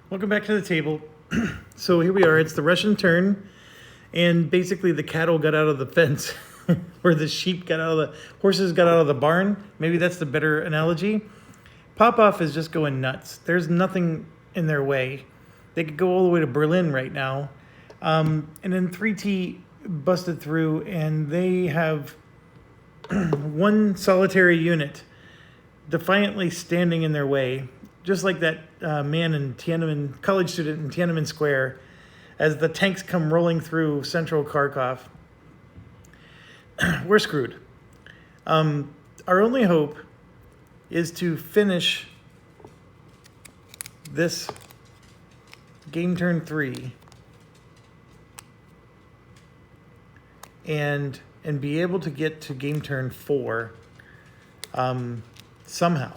Welcome back to the table. So here we are, it's the Russian turn, and basically the cattle got out of the fence, or the sheep got out of the, horses got out of the barn. Maybe that's the better analogy. Popoff is just going nuts. There's nothing in their way. They could go all the way to Berlin right now. And then 3T busted through, and they have one solitary unit defiantly standing in their way, just like that man in Tiananmen, college student in Tiananmen Square, as the tanks come rolling through central Kharkov. We're screwed. Our only hope is to finish this game turn 3 and be able to get to game turn 4 somehow.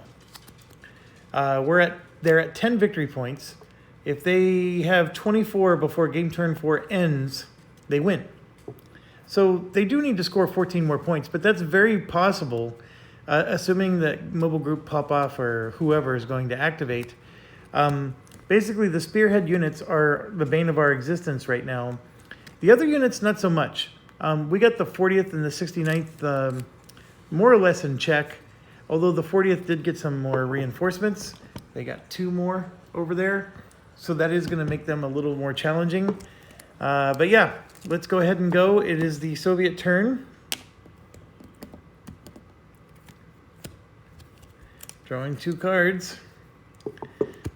They're at 10 victory points. If they have 24 before game turn 4 ends, they win. So they do need to score 14 more points, but that's very possible, assuming that Mobile Group Popoff or whoever is going to activate. Basically, the spearhead units are the bane of our existence right now. The other units, not so much. We got the 40th and the 69th more or less in check, although the 40th did get some more reinforcements. They got 2 more over there, so that is going to make them a little more challenging. But yeah, let's go ahead and go. It is the Soviet turn. Drawing 2 cards.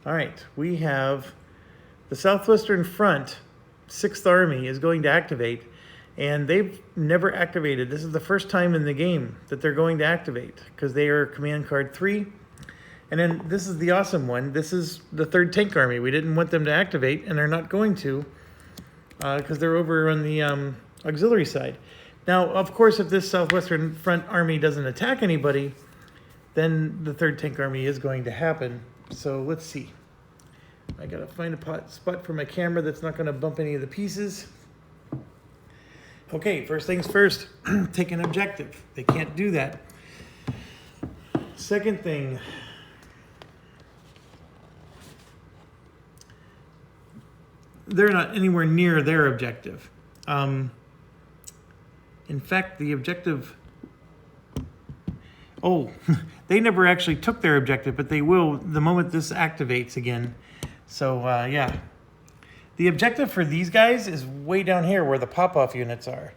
All right, we have the Southwestern Front, 6th Army, is going to activate, and they've never activated. This is the first time in the game that they're going to activate, because they are command card 3. And then this is the awesome one. This is the 3rd Tank Army. We didn't want them to activate, and they're not going to, because they're over on the auxiliary side. Now, of course, if this Southwestern Front Army doesn't attack anybody, then the 3rd Tank Army is going to happen. So let's see. I gotta find a spot for my camera that's not gonna bump any of the pieces. Okay, first things first, take an objective. They can't do that. Second thing, they're not anywhere near their objective. In fact, the objective, they never actually took their objective, but they will the moment this activates again. So yeah, the objective for these guys is way down here where the pop-off units are.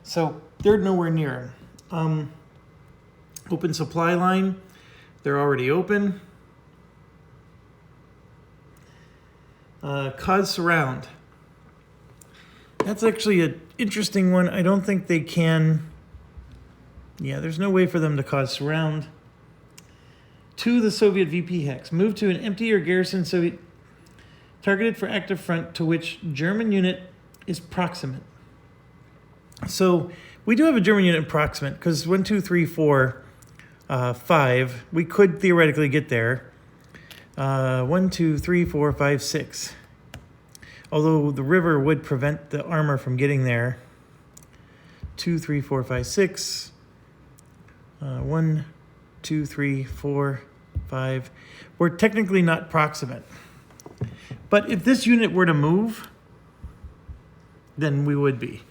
So they're nowhere near them. Open supply line, they're already open. Cause surround. That's actually an interesting one. I don't think they can. Yeah, there's no way for them to cause surround. To the Soviet VP hex. Move to an empty or garrison Soviet targeted for active front to which German unit is proximate. So we do have a German unit proximate because 1, 2, 3, 4, 5. We could theoretically get there. 1, 2, 3, 4, 5, 6. Although the river would prevent the armor from getting there. 2, 3, 4, 5, 6. 1, 2, 3, 4, 5. We're technically not proximate. But if this unit were to move, then we would be.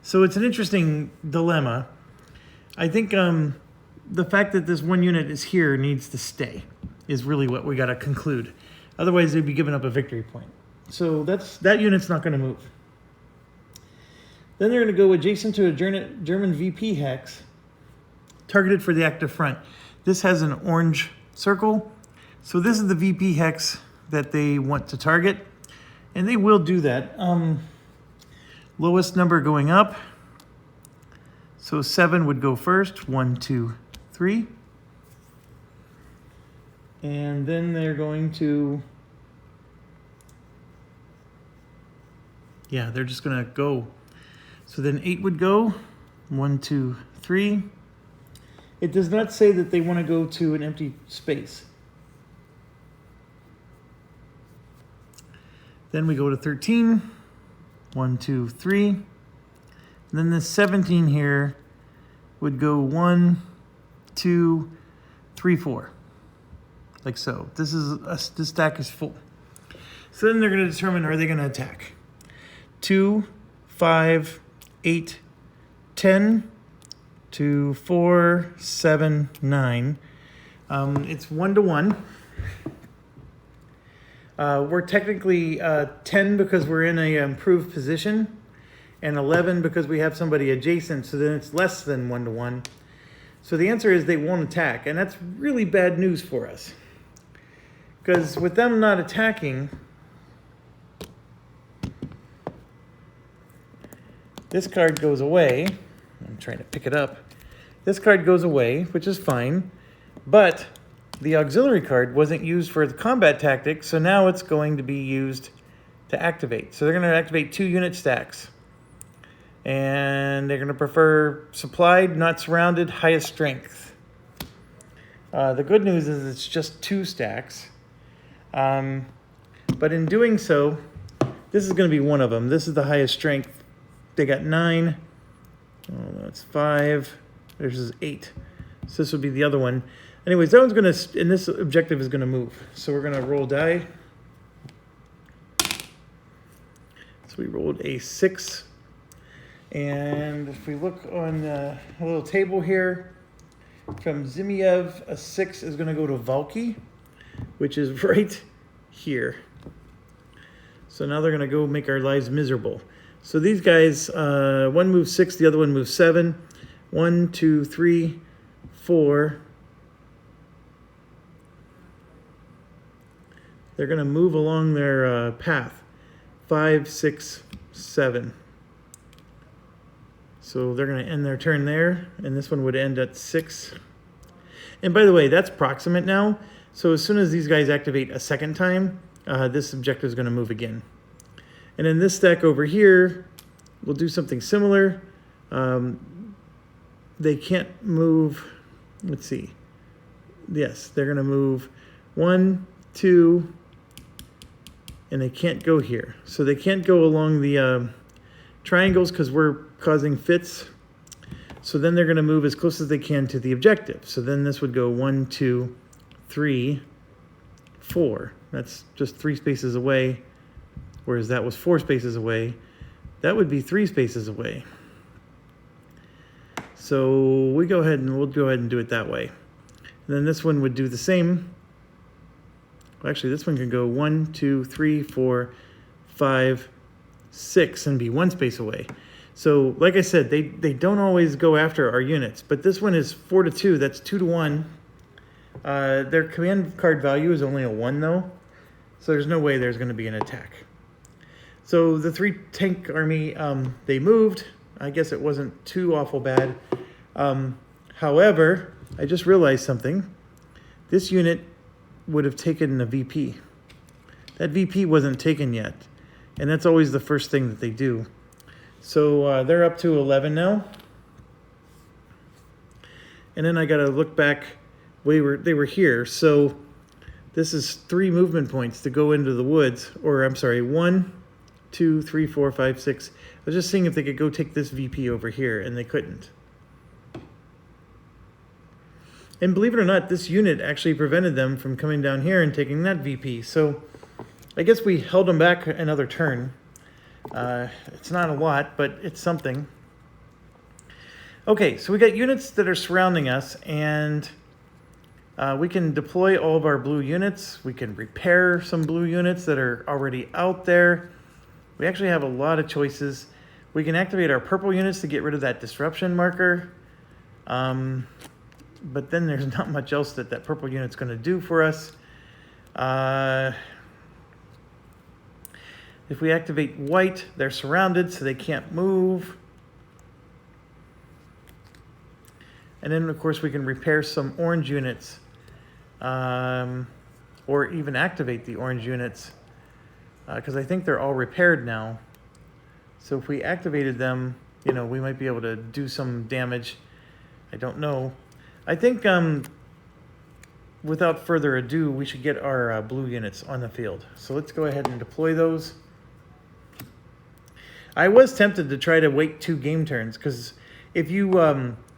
So it's an interesting dilemma. I think the fact that this one unit is here needs to stay is really what we got to conclude. Otherwise, they'd be giving up a victory point. So that unit's not going to move. Then they're going to go adjacent to a German VP hex, targeted for the active front. This has an orange circle. So this is the VP hex that they want to target, and they will do that. Lowest number going up. So 7 would go first. 1, 2, 3. And then they're going to, yeah, they're just going to go. So then 8 would go. 1, 2, 3. It does not say that they want to go to an empty space. Then we go to 13. 1, 2, 3. And then the 17 here would go 1, 2, 3, 4. Like so. This stack is full. So then they're going to determine, are they going to attack? 2, 5, 8, 10, 2, 4, 7, 9. It's 1 to 1. We're technically 10 because we're in a improved position, and 11 because we have somebody adjacent, so then it's less than 1 to 1. So the answer is they won't attack, and that's really bad news for us. Because with them not attacking, this card goes away. I'm trying to pick it up. This card goes away, which is fine, but the auxiliary card wasn't used for the combat tactic, so now it's going to be used to activate. So they're going to activate 2 unit stacks. And they're going to prefer supplied, not surrounded, highest strength. The good news is it's just 2 stacks. But in doing so, this is going to be one of them. This is the highest strength. They got 9. Oh, that's 5. This is 8. So this would be the other one. Anyways, that one's going to, and this objective is going to move. So we're going to roll die. So we rolled a 6. And if we look on a little table here, from Zimiev, a 6 is going to go to Valky, which is right here. So now they're going to go make our lives miserable. So these guys, one moves 6, the other one moves 7. 1, 2, 3, 4. They're going to move along their path. 5, 6, 7. So they're going to end their turn there, and this one would end at 6. And by the way, that's proximate now. So as soon as these guys activate a second time, this objective is going to move again. And in this stack over here, we'll do something similar. They can't move, let's see. Yes, they're going to move 1, 2, and they can't go here. So they can't go along the triangles because we're causing fits. So then they're going to move as close as they can to the objective. So then this would go 1, 2, 3, 4. That's just 3 spaces away, whereas that was 4 spaces away. That would be 3 spaces away. So we'll go ahead and do it that way. And then this one would do the same. Well, actually, this one can go 1, 2, 3, 4, 5, 6 and be 1 space away. So like I said, they don't always go after our units, but this one is 4 to 2. That's 2 to 1. Their command card value is only a 1 though, so there's no way there's going to be an attack. So the 3 tank army, they moved. I guess it wasn't too awful bad. However, I just realized something. This unit would have taken a VP. That VP wasn't taken yet, and that's always the first thing that they do. So they're up to 11 now. And then I got to look back. They were here. So this is 3 movement points to go into the woods. Or I'm sorry, 1, 2, 3, 4, 5, 6. I was just seeing if they could go take this VP over here, and they couldn't. And believe it or not, this unit actually prevented them from coming down here and taking that VP. So I guess we held them back another turn. It's not a lot, but it's something. Okay, so we got units that are surrounding us, and we can deploy all of our blue units. We can repair some blue units that are already out there. We actually have a lot of choices. We can activate our purple units to get rid of that disruption marker. But then there's not much else that purple unit's going to do for us. If we activate white, they're surrounded, so they can't move. And then, of course, we can repair some orange units, or even activate the orange units, because I think they're all repaired now. So if we activated them, you know, we might be able to do some damage. I don't know. I think without further ado, we should get our blue units on the field. So let's go ahead and deploy those. I was tempted to try to wait 2 game turns, because if you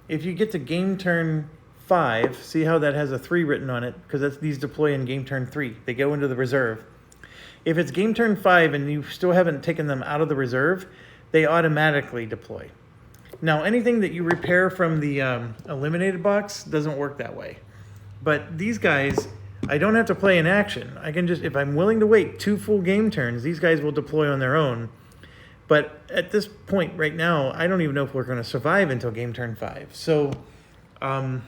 get to game turn 5, see how that has a 3 written on it, because these deploy in game turn 3. They go into the reserve. if it's game turn 5 and you still haven't taken them out of the reserve, they automatically deploy. Now, anything that you repair from the eliminated box doesn't work that way. But these guys, I don't have to play in action. I can just, if I'm willing to wait 2 full game turns, these guys will deploy on their own. But at this point right now, I don't even know if we're going to survive until game turn 5. So I'm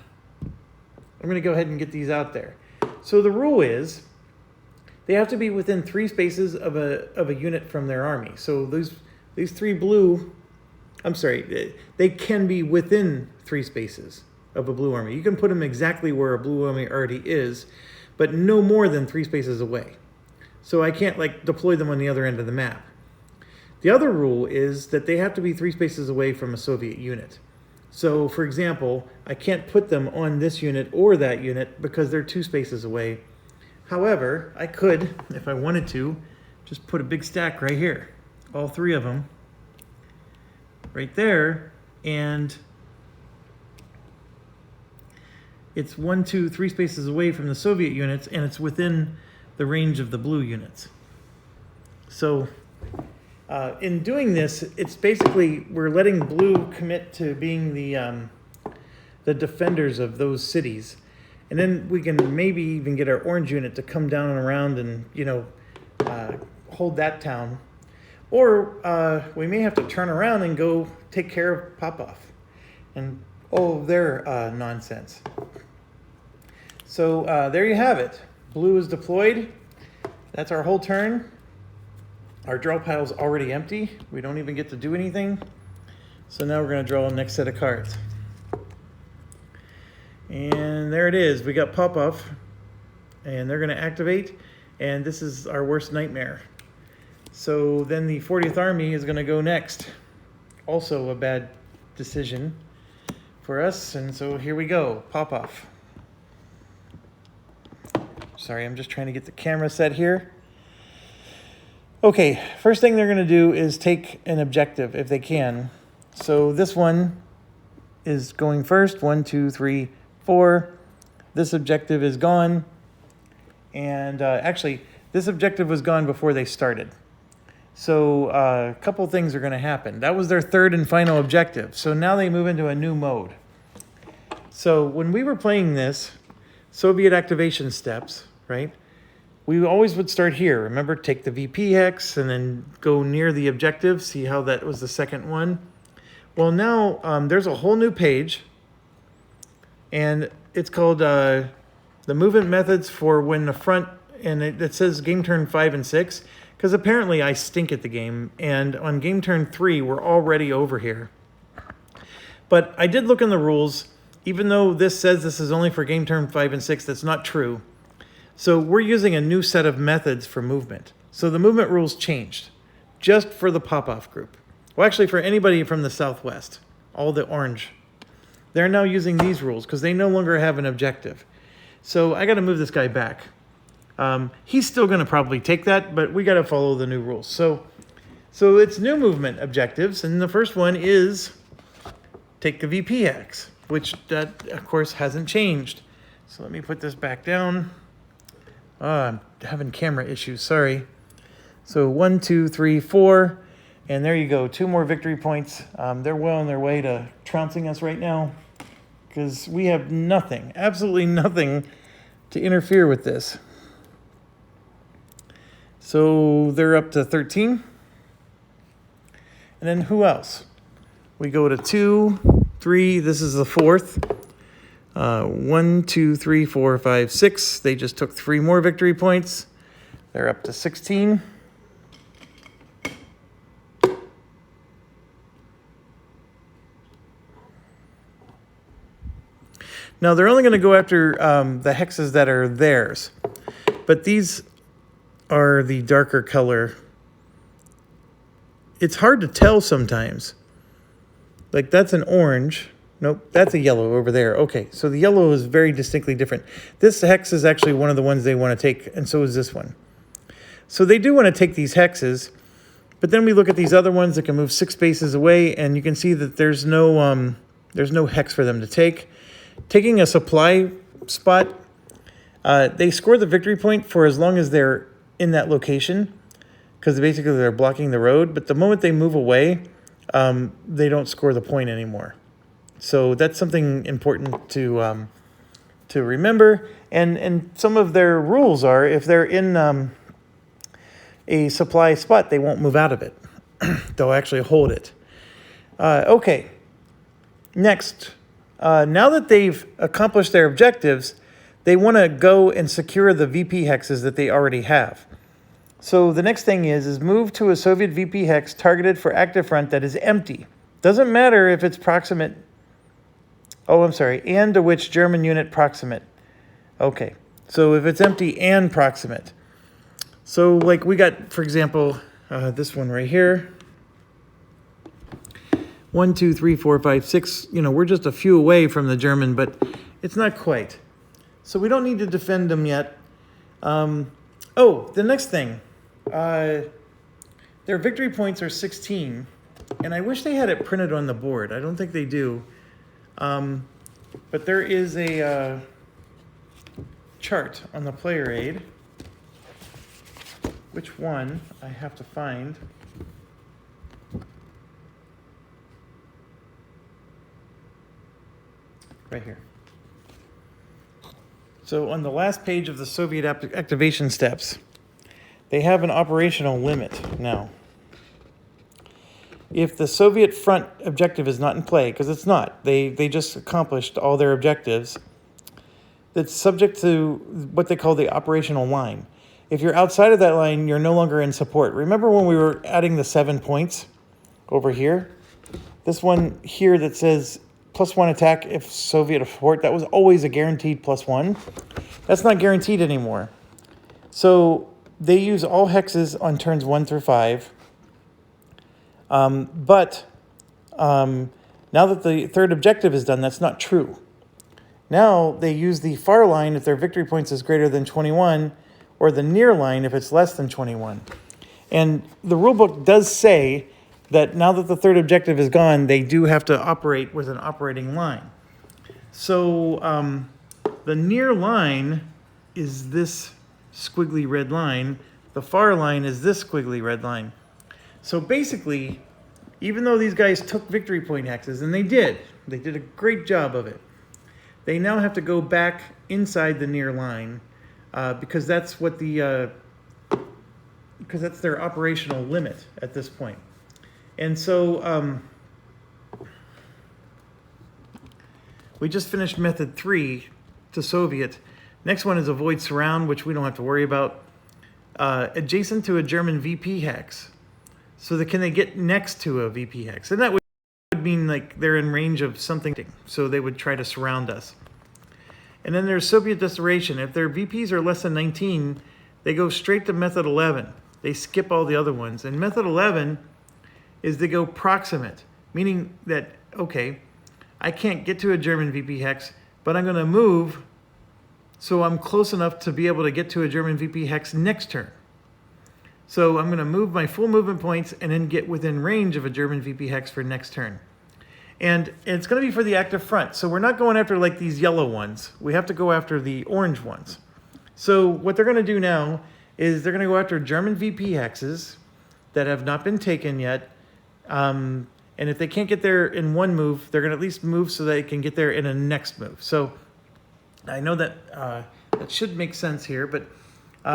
going to go ahead and get these out there. So the rule is they have to be within 3 spaces of a unit from their army. So these 3 blue, I'm sorry, they can be within 3 spaces of a blue army. You can put them exactly where a blue army already is, but no more than 3 spaces away. So I can't like deploy them on the other end of the map. The other rule is that they have to be 3 spaces away from a Soviet unit. So for example, I can't put them on this unit or that unit because they're 2 spaces away. However, I could, if I wanted to, just put a big stack right here. All 3 of them right there, and it's 1, 2, 3 spaces away from the Soviet units, and it's within the range of the blue units. So in doing this, it's basically we're letting blue commit to being the defenders of those cities, and then we can maybe even get our orange unit to come down and around and hold that town, or we may have to turn around and go take care of Popov and all of their nonsense. So there you have it. Blue is deployed. That's our whole turn. Our draw pile's already empty. We don't even get to do anything. So now we're going to draw the next set of cards. And there it is. We got Popov, and they're going to activate, and this is our worst nightmare. So then the 40th Army is going to go next. Also a bad decision for us, and so here we go. Popov. Sorry, I'm just trying to get the camera set here. Okay, first thing they're going to do is take an objective if they can. So this one is going first. 1, 2, 3, 4. This objective is gone. And actually, this objective was gone before they started. So a couple things are going to happen. That was their 3rd and final objective. So now they move into a new mode. So when we were playing this, Soviet activation steps, right? We always would start here. Remember, take the VP hex and then go near the objective. See how that was the 2nd one? Well, now there's a whole new page, and it's called the movement methods for when the front, and it says game turn 5 and 6, because apparently I stink at the game, and on game turn 3, we're already over here. But I did look in the rules. Even though this says this is only for game turn 5 and 6, that's not true. So we're using a new set of methods for movement. So the movement rules changed just for the Popov group. Well, actually for anybody from the Southwest, all the orange. They're now using these rules because they no longer have an objective. So I got to move this guy back. He's still going to probably take that, but we got to follow the new rules. So it's new movement objectives, and the first one is take the VP hex, which that, of course, hasn't changed. So let me put this back down. I'm having camera issues, sorry. So 1, 2, 3, 4, and there you go. 2 more victory points. They're well on their way to trouncing us right now because we have nothing, absolutely nothing to interfere with this. So they're up to 13. And then who else? We go to 2, 3, this is the 4th. 1, 2, 3, 4, 5, 6. They just took 3 more victory points. They're up to 16. Now they're only going to go after the hexes that are theirs, but these are the darker color. It's hard to tell sometimes. Like that's an orange. Nope, that's a yellow over there. Okay, so the yellow is very distinctly different. This hex is actually one of the ones they want to take, and so is this one. So they do want to take these hexes, but then we look at these other ones that can move 6 spaces away, and you can see that there's no hex for them to take. Taking a supply spot, they score the victory point for as long as they're in that location because basically they're blocking the road. But the moment they move away, they don't score the point anymore. So that's something important to remember. And some of their rules are if they're in a supply spot, they won't move out of it. They'll actually hold it. Okay. Next, now that they've accomplished their objectives, they want to go and secure the VP hexes that they already have. So the next thing is move to a Soviet VP hex targeted for active front that is empty. Doesn't matter if it's proximate. Oh, I'm sorry. And to which German unit proximate. Okay. So if it's empty and proximate. So like we got, for example, this one right here. 1, 2, 3, 4, 5, 6. You know, we're just a few away from the German, but it's not quite. So we don't need to defend them yet. Oh, the next thing. Their victory points are 16. And I wish they had it printed on the board. I don't think they do. But there is a chart on the player aid. Which one I have to find. Right here. So on the last page of the Soviet activation steps, they have an operational limit now. If the Soviet front objective is not in play, because it's not, they just accomplished all their objectives, that's subject to what they call the operational line. If you're outside of that line, you're no longer in support. Remember when we were adding the 7 points over here? This one here that says +1 attack if Soviet support, that was always a guaranteed +1. That's not guaranteed anymore. So they use all hexes on turns 1 through 5. But now that the third objective is done, that's not true. Now they use the far line if their victory points is greater than 21, or the near line if it's less than 21. And the rulebook does say that now that the third objective is gone, they do have to operate with an operating line. So the near line is this squiggly red line. The far line is this squiggly red line. So basically, even though these guys took victory point hexes, and they did a great job of it, they now have to go back inside the near line because that's what because that's their operational limit at this point. And so we just finished method 3 to Soviet. Next one is avoid surround, which we don't have to worry about. Adjacent to a German VP hex. So can they get next to a VP hex? And that would mean like they're in range of something. So they would try to surround us. And then there's Soviet declaration. If their VPs are less than 19, they go straight to method 11. They skip all the other ones. And method 11 is they go proximate, meaning that, okay, I can't get to a German VP hex, but I'm going to move so I'm close enough to be able to get to a German VP hex next turn. So I'm going to move my full movement points and then get within range of a German VP hex for next turn. And it's going to be for the active front. So we're not going after like these yellow ones. We have to go after the orange ones. So what they're going to do now is they're going to go after German VP hexes that have not been taken yet. And if they can't get there in one move, they're going to at least move so they can get there in a next move. So I know that that should make sense here, but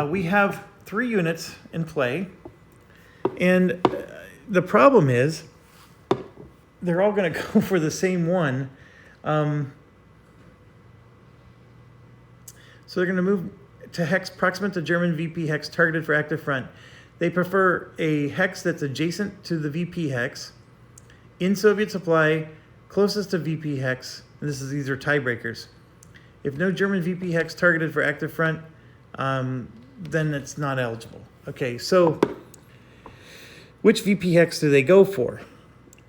we have 3 units in play. And the problem is they're all going to go for the same one. So they're going to move to hex proximate to German VP hex targeted for active front. They prefer a hex that's adjacent to the VP hex, in Soviet supply, closest to VP hex, and these are tiebreakers. If no German VP hex targeted for active front, then it's not eligible. Okay, so which VP hex do they go for?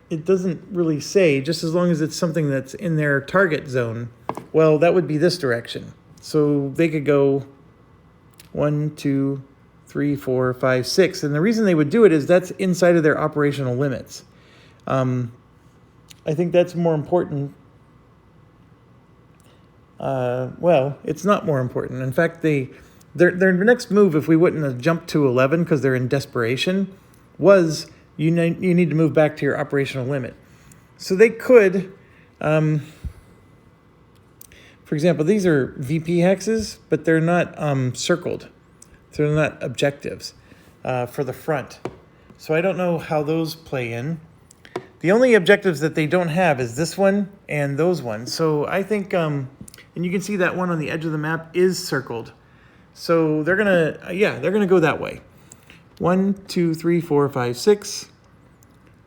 It doesn't really say, just as long as it's something that's in their target zone. Well, that would be this direction. So they could go 1, 2, 3, 4, 5, 6. And the reason they would do it is that's inside of their operational limits. I think that's more important. Well, it's not more important. In fact, they their next move, if we wouldn't have jumped to 11 because they're in desperation, was you need to move back to your operational limit. So they could, for example, these are VP hexes, but they're not circled. They're not objectives for the front. So I don't know how those play in. The only objectives that they don't have is this one and those ones. So I think, and you can see that one on the edge of the map is circled. So they're gonna go that way. 1, 2, 3, 4, 5, 6.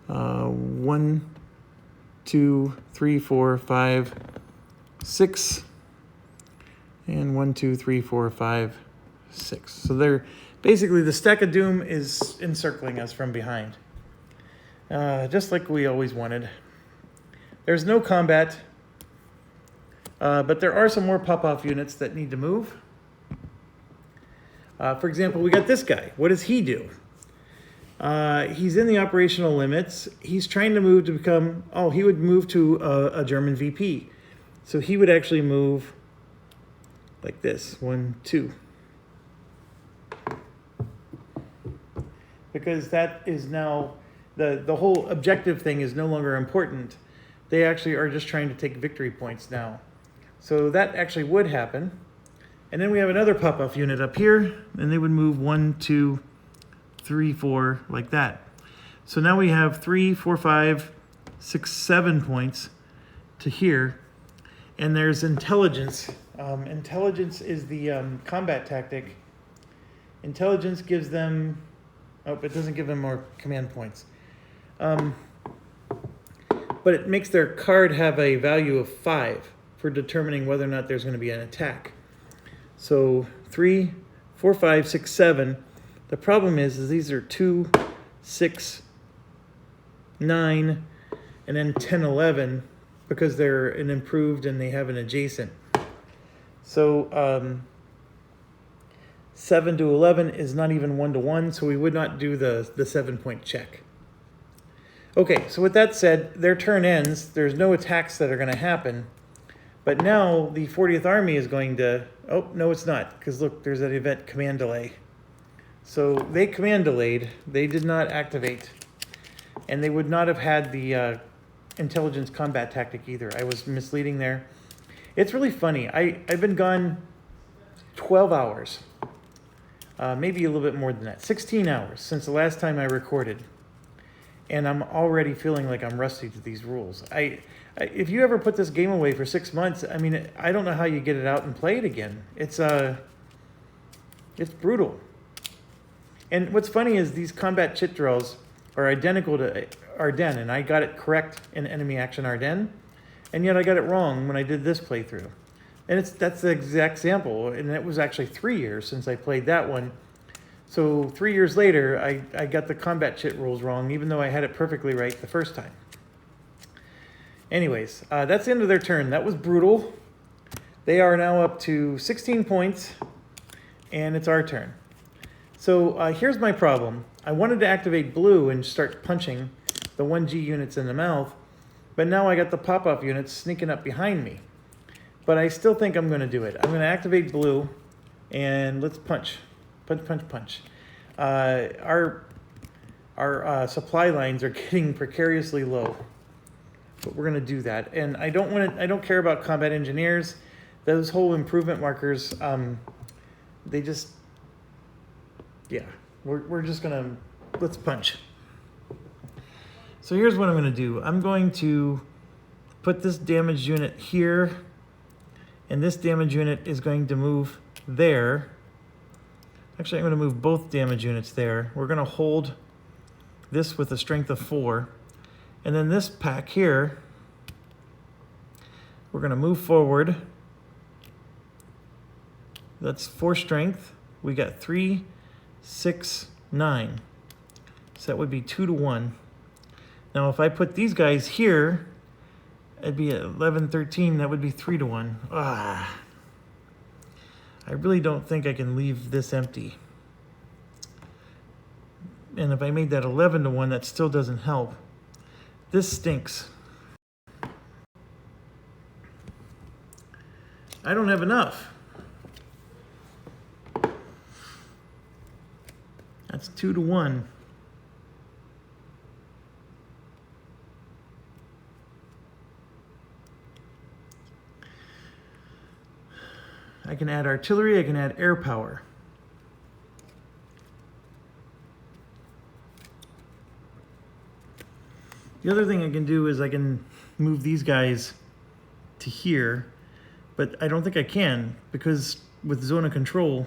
1, 2, 3, 4, 5, 6. And 1, 2, 3, 4, 5, 6. So they're basically, the stack of doom is encircling us from behind. Just like we always wanted. There's no combat, but there are some more pop-off units that need to move. For example, we got this guy. What does he do? He's in the operational limits. He's trying to move to become, he would move to a German VP. So he would actually move like this, 1, 2. Because that is now, the whole objective thing is no longer important. They actually are just trying to take victory points now. So that actually would happen. And then we have another pop-off unit up here, and they would move 1, 2, 3, 4, like that. So now we have 3, 4, 5, 6, 7 points to here. And there's intelligence. Intelligence is the combat tactic. Intelligence gives them, it doesn't give them more command points. But it makes their card have a value of 5 for determining whether or not there's going to be an attack. So 3, 4, 5, 6, 7. The problem is these are 2, 6, 9, and then 10, 11, because they're an improved and they have an adjacent. So 7 to 11 is not even 1 to 1, so we would not do the 7-point check. Okay, so with that said, their turn ends. There's no attacks that are going to happen. But now the 40th Army is going to... Oh, no, it's not. Because look, there's that event command delay. So they command delayed. They did not activate. And they would not have had the intelligence combat tactic either. I was misleading there. It's really funny. I've been gone 12 hours. Maybe a little bit more than that. 16 hours since the last time I recorded. And I'm already feeling like I'm rusty to these rules. If you ever put this game away for 6 months, I mean, I don't know how you get it out and play it again. It's brutal. And what's funny is these combat chit draws are identical to Ardennes, and I got it correct in Enemy Action Ardennes, and yet I got it wrong when I did this playthrough. And that's the exact sample, and it was actually 3 years since I played that one. So 3 years later, I got the combat chit rules wrong, even though I had it perfectly right the first time. Anyways, that's the end of their turn. That was brutal. They are now up to 16 points, and it's our turn. So here's my problem. I wanted to activate blue and start punching the 1G units in the mouth, but now I got the pop-off units sneaking up behind me. But I still think I'm going to do it. I'm going to activate blue, and let's punch. Punch, punch, punch. Our supply lines are getting precariously low, but we're going to do that. And I don't care about combat engineers. Those whole improvement markers, they just, yeah. We're just going to, let's punch. So here's what I'm going to do. I'm going to put this damage unit here, and this damage unit is going to move there. Actually, I'm going to move both damage units there. We're going to hold this with a strength of 4. And then this pack here, we're going to move forward. That's 4 strength. We got 3, 6, 9. So that would be 2 to 1. Now, if I put these guys here, it'd be 11, 13. That would be 3 to 1. I really don't think I can leave this empty. And if I made that 11 to 1, that still doesn't help. This stinks. I don't have enough. That's 2 to 1. I can add artillery, I can add air power. The other thing I can do is I can move these guys to here, but I don't think I can because with zone of control,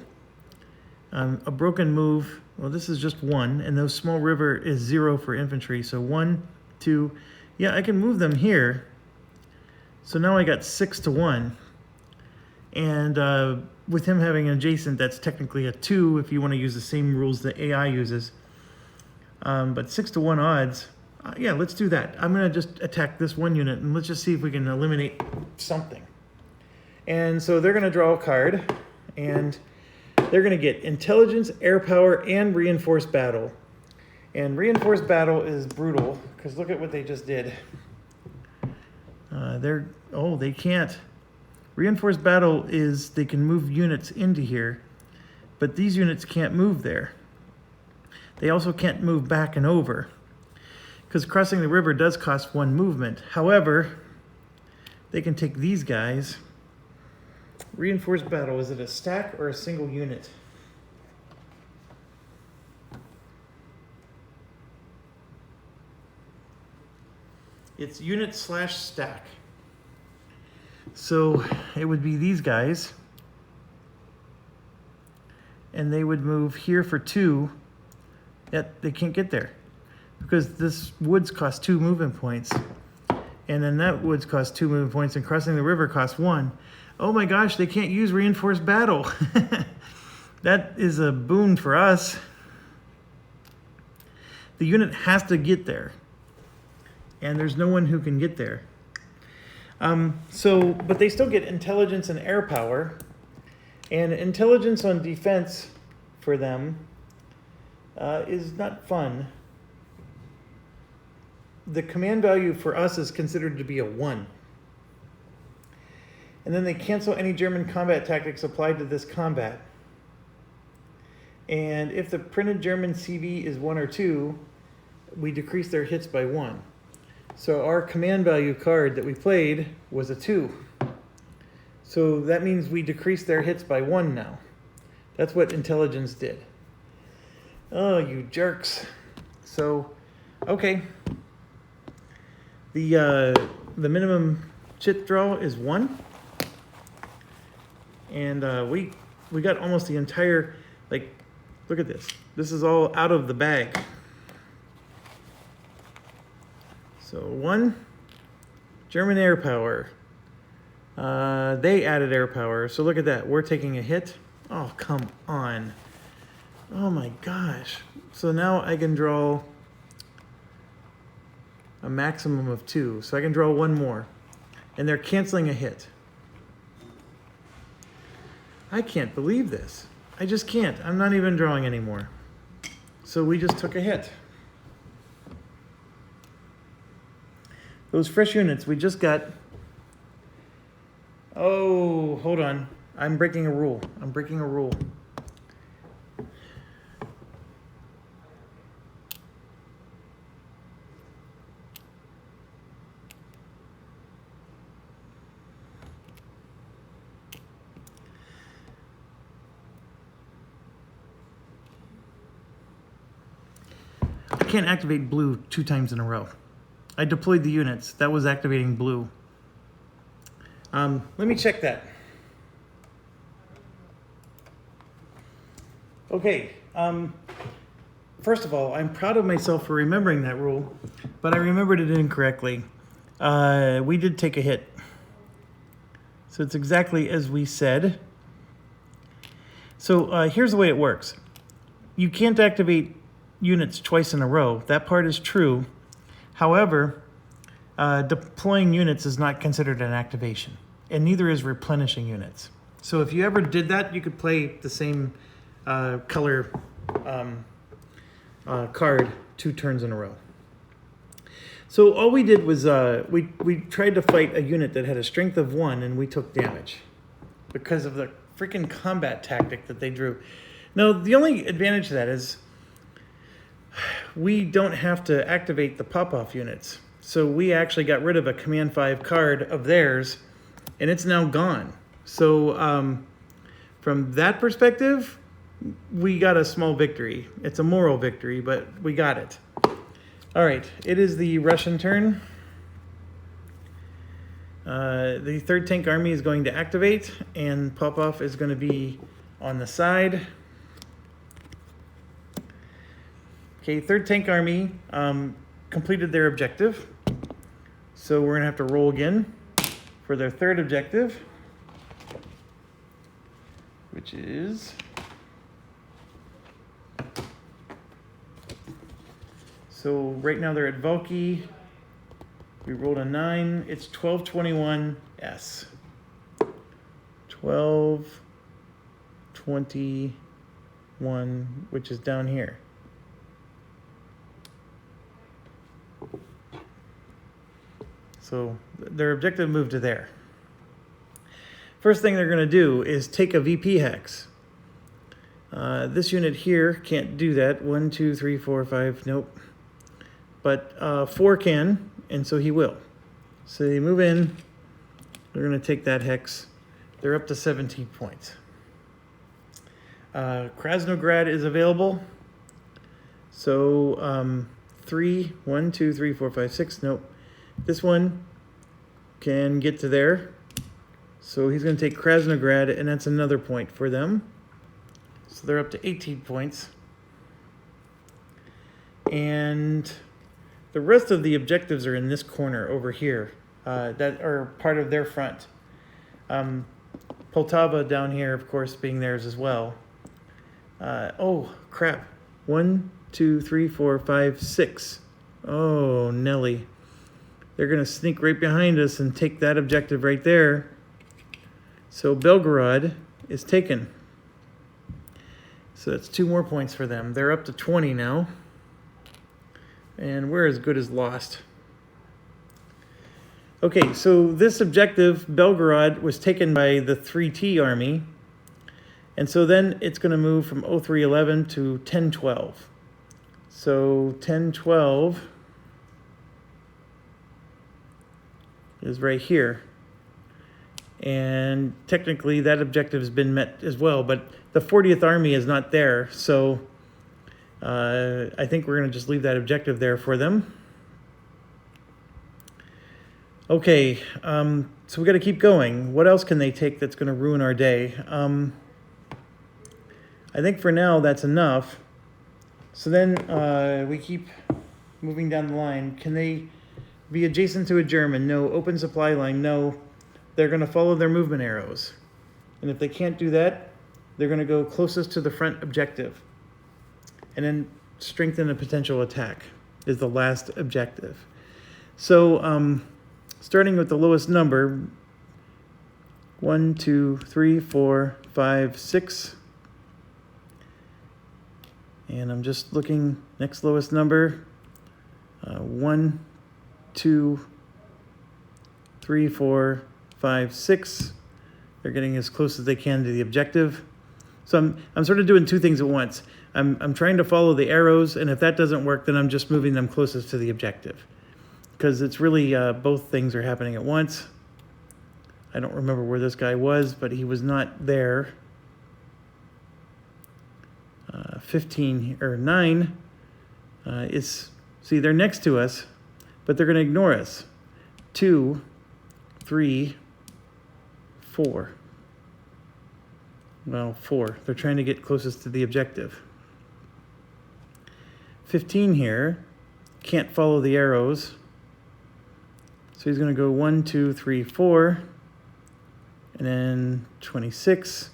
a broken move, well, this is just 1, and those small river is 0 for infantry. So 1, 2, yeah, I can move them here. So now I got 6 to 1. And with him having an adjacent, that's technically a 2 if you want to use the same rules that AI uses. But 6 to 1 odds, yeah, let's do that. I'm going to just attack this one unit, and let's just see if we can eliminate something. And so they're going to draw a card, and they're going to get intelligence, air power, and reinforced battle. And reinforced battle is brutal, because look at what they just did. They can't. Reinforced battle is they can move units into here, but these units can't move there. They also can't move back and over, because crossing the river does cost 1 movement. However, they can take these guys. Reinforced battle, is it a stack or a single unit? It's unit / stack. So it would be these guys, and they would move here for 2. Yet they can't get there because this woods cost 2 movement points, and then that woods cost 2 movement points, and crossing the river costs 1. Oh my gosh, they can't use reinforced battle. That is a boon for us. The unit has to get there, and there's no one who can get there. But they still get intelligence and air power, and intelligence on defense for them is not fun. The command value for us is considered to be a 1. And then they cancel any German combat tactics applied to this combat. And if the printed German CV is 1 or 2, we decrease their hits by 1. So our command value card that we played was a 2. So that means we decreased their hits by 1 now. That's what intelligence did. Oh, you jerks. So, okay. The minimum chit draw is 1. And we got almost the entire, look at this. This is all out of the bag. So 1, German air power. They added air power. So look at that. We're taking a hit. Oh, come on. Oh my gosh. So now I can draw a maximum of 2. So I can draw 1 more. And they're canceling a hit. I can't believe this. I just can't. I'm not even drawing anymore. So we just took a hit. Those fresh units we just got. Oh, hold on. I'm breaking a rule. I'm breaking a rule. I can't activate blue 2 times in a row. I deployed the units. That was activating blue. Let me check that. Okay. First of all, I'm proud of myself for remembering that rule, but I remembered it incorrectly. We did take a hit. So it's exactly as we said. So here's the way it works. You can't activate units twice in a row. That part is true. However, deploying units is not considered an activation, and neither is replenishing units. So if you ever did that, you could play the same color card 2 turns in a row. So all we did was we tried to fight a unit that had a strength of 1, and we took damage because of the freaking combat tactic that they drew. Now, the only advantage to that is we don't have to activate the pop-off units. So we actually got rid of a Command 5 card of theirs, and it's now gone. So from that perspective, we got a small victory. It's a moral victory, but we got it. All right, it is the Russian turn. The 3rd Tank Army is going to activate, and Popov is going to be on the side. Okay, 3rd Tank Army completed their objective. So we're going to have to roll again for their 3rd objective, which is... So right now they're at Valky. We rolled a 9. It's 1221S. 1221, which is down here. So their objective moved to there. First thing they're going to do is take a VP hex. This unit here can't do that. 1, 2, 3, 4, 5. Nope. But 4 can, and so he will. So they move in. They're going to take that hex. They're up to 17 points. Krasnograd is available. So 3, 1, 2, 3, 4, 5, 6. Nope. This one can get to there. So he's going to take Krasnograd, and that's another point for them. So they're up to 18 points. And the rest of the objectives are in this corner over here that are part of their front. Poltava down here, of course, being theirs as well. Oh, crap. 1, 2, 3, 4, 5, 6. Oh, Nelly. They're going to sneak right behind us and take that objective right there. So Belgorod is taken. So that's 2 more points for them. They're up to 20 now. And we're as good as lost. Okay, so this objective, Belgorod, was taken by the 3T army. And so then it's going to move from 0311 to 1012. So 1012 is right here. And technically that objective has been met as well, but the 40th Army is not there, so I think we're going to just leave that objective there for them. Okay, so we got to keep going. What else can they take that's going to ruin our day? I think for now that's enough. So then we keep moving down the line. Can they be adjacent to a German? No. Open supply line? No. They're going to follow their movement arrows. And if they can't do that, they're going to go closest to the front objective. And then strengthen a potential attack is the last objective. So starting with the lowest number, 1, 2, 3, 4, 5, 6. And I'm just looking, next lowest number, 1, 2, 3, 4, 5, 6. They're getting as close as they can to the objective. So I'm sort of doing 2 things at once. I'm trying to follow the arrows, and if that doesn't work, then I'm just moving them closest to the objective. Because it's really, both things are happening at once. I don't remember where this guy was, but he was not there. 15 or 9 is, see, they're next to us, but they're going to ignore us. 2, 3, 4. Well, 4. They're trying to get closest to the objective. 15 here can't follow the arrows. So he's going to go 1, 2, 3, 4. And then 26.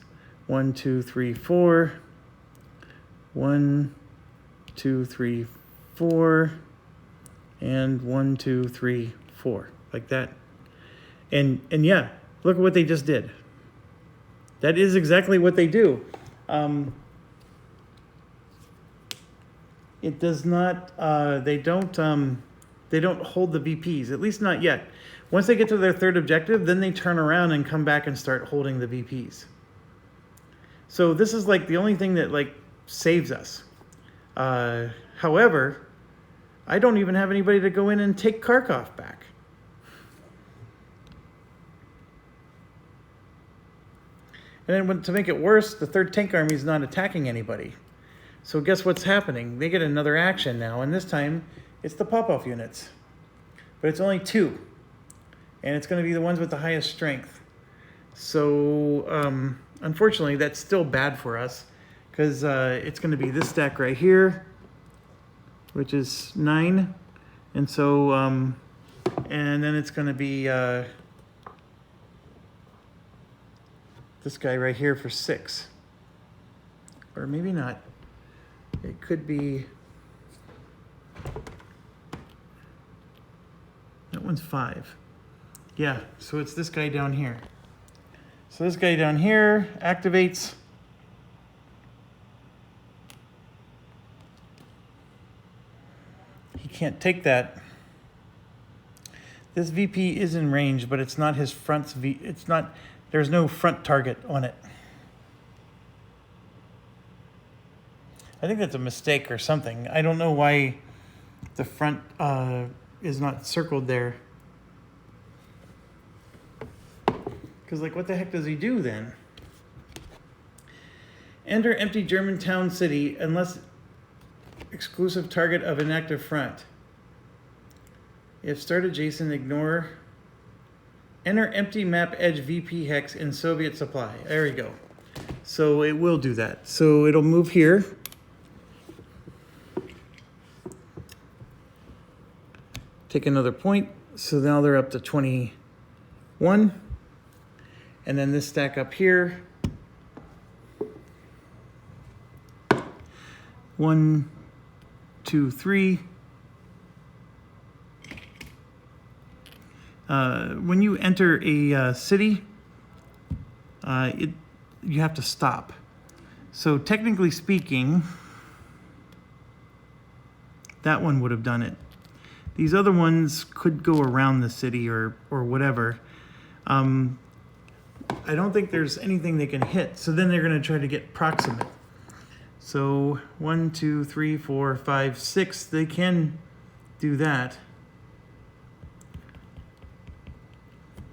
1, 2, 3, 4. 1, 2, 3, 4. And 1, 2, 3, 4. Like that. And yeah, look at what they just did. That is exactly what they do. It does not, they don't hold the VPs, at least not yet. Once they get to their 3rd objective, then they turn around and come back and start holding the VPs. So this is like the only thing that like saves us. However, I don't even have anybody to go in and take Kharkov back. And then to make it worse, the 3rd Tank Army is not attacking anybody. So guess what's happening? They get another action now, and this time it's the pop-off units. But it's only 2. And it's going to be the ones with the highest strength. So unfortunately, that's still bad for us, because it's going to be this stack right here, which is 9. And so, and then it's going to be this guy right here for 6. Or maybe not. It could be... That one's 5. Yeah, so it's this guy down here. So this guy down here activates. He can't take that. This VP is in range, but it's not his front's it's not, there's no front target on it. I think that's a mistake or something. I don't know why the front is not circled there. Because, like, what the heck does he do then? Enter empty German town city unless exclusive target of inactive front. If start adjacent, ignore. Enter empty map edge VP hex in Soviet supply. There we go. So it will do that. So it'll move here. Take another point. So now they're up to 21. And then this stack up here. 1, 2, 3. When you enter a city, you have to stop. So technically speaking, that one would have done it. These other ones could go around the city or whatever. I don't think there's anything they can hit. So then they're going to try to get proximate. So 1, 2, 3, 4, 5, 6. They can do that.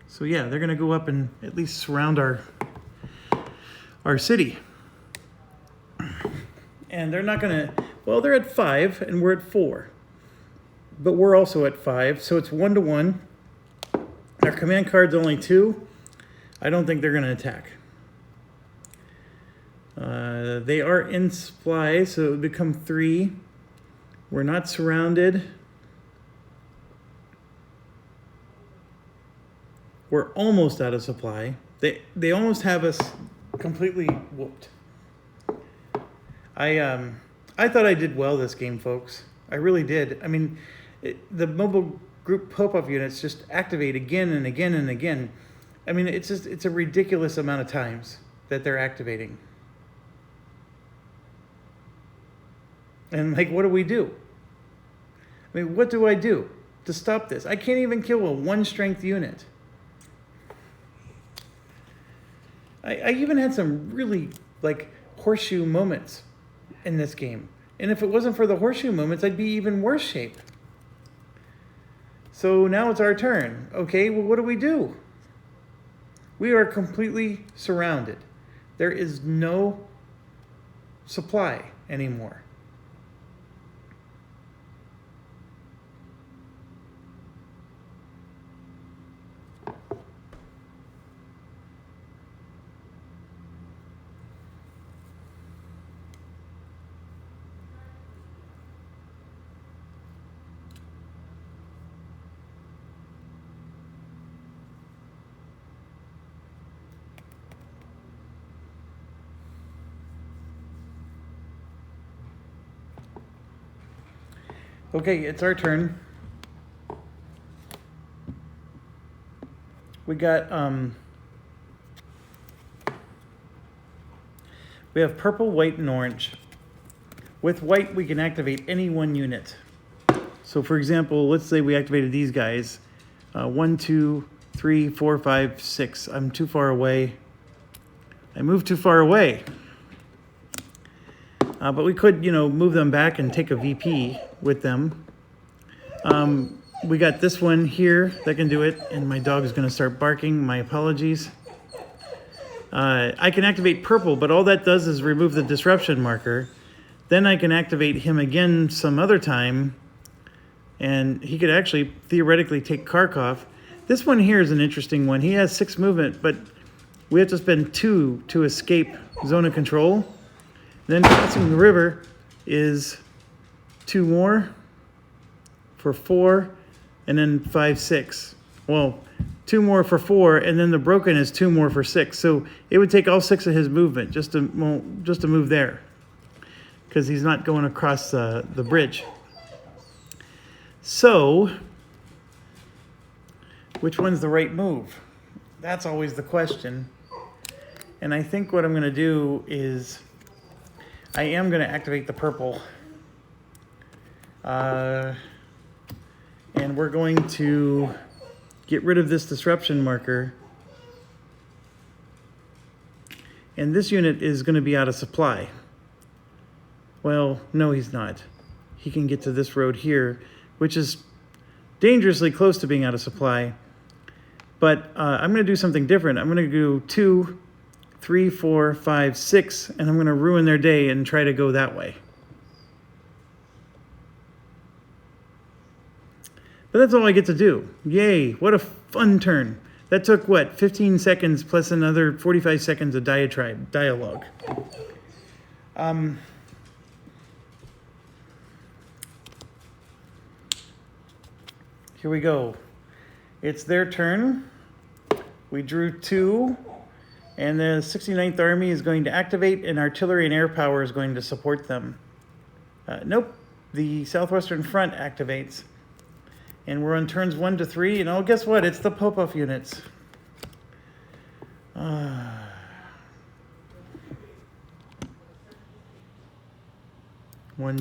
So yeah, they're going to go up and at least surround our city. And they're not going to, well, they're at 5 and we're at 4. But we're also at 5, so it's 1-to-1. Our command card's only 2. I don't think they're going to attack. They are in supply, so it would become 3. We're not surrounded. We're almost out of supply. They almost have us completely whooped. I thought I did well this game, folks. I really did. I mean, the mobile group pop-up units just activate again and again and again. I mean, it's a ridiculous amount of times that they're activating. And like, what do we do? I mean, what do I do to stop this? I can't even kill a 1-strength unit. I even had some really, like, horseshoe moments in this game. And if it wasn't for the horseshoe moments, I'd be even worse shape. So now it's our turn. Okay, well, what do? We are completely surrounded. There is no supply anymore. Okay, it's our turn. We got, we have purple, white, and orange. With white, we can activate any 1 unit. So for example, let's say we activated these guys. 1, 2, 3, 4, 5, 6. I'm too far away. I moved too far away. But we could, move them back and take a VP with them. We got this one here that can do it, and my dog is going to start barking. My apologies. I can activate purple, but all that does is remove the disruption marker. Then I can activate him again some other time, and he could actually theoretically take Kharkov. This one here is an interesting one. He has 6 movement, but we have to spend 2 to escape zone of control. Then crossing the river is 2 more for 4, and then 5, 6. Well, 2 more for 4, and then the broken is 2 more for 6. So it would take all 6 of his movement just to move there, because he's not going across the bridge. So, which one's the right move? That's always the question. And I think what I'm going to do is I am going to activate the purple. And we're going to get rid of this disruption marker. And this unit is going to be out of supply. Well, no, he's not. He can get to this road here, which is dangerously close to being out of supply. But I'm going to do something different. I'm going to go 2, 3, 4, 5, 6, and I'm going to ruin their day and try to go that way. But that's all I get to do. Yay, what a fun turn. That took, what, 15 seconds plus another 45 seconds of dialogue. Here we go. It's their turn. We drew 2. And the 69th Army is going to activate, and artillery and air power is going to support them. Nope, the Southwestern Front activates. And we're on turns 1 to 3, and oh, guess what? It's the Popov units. 1,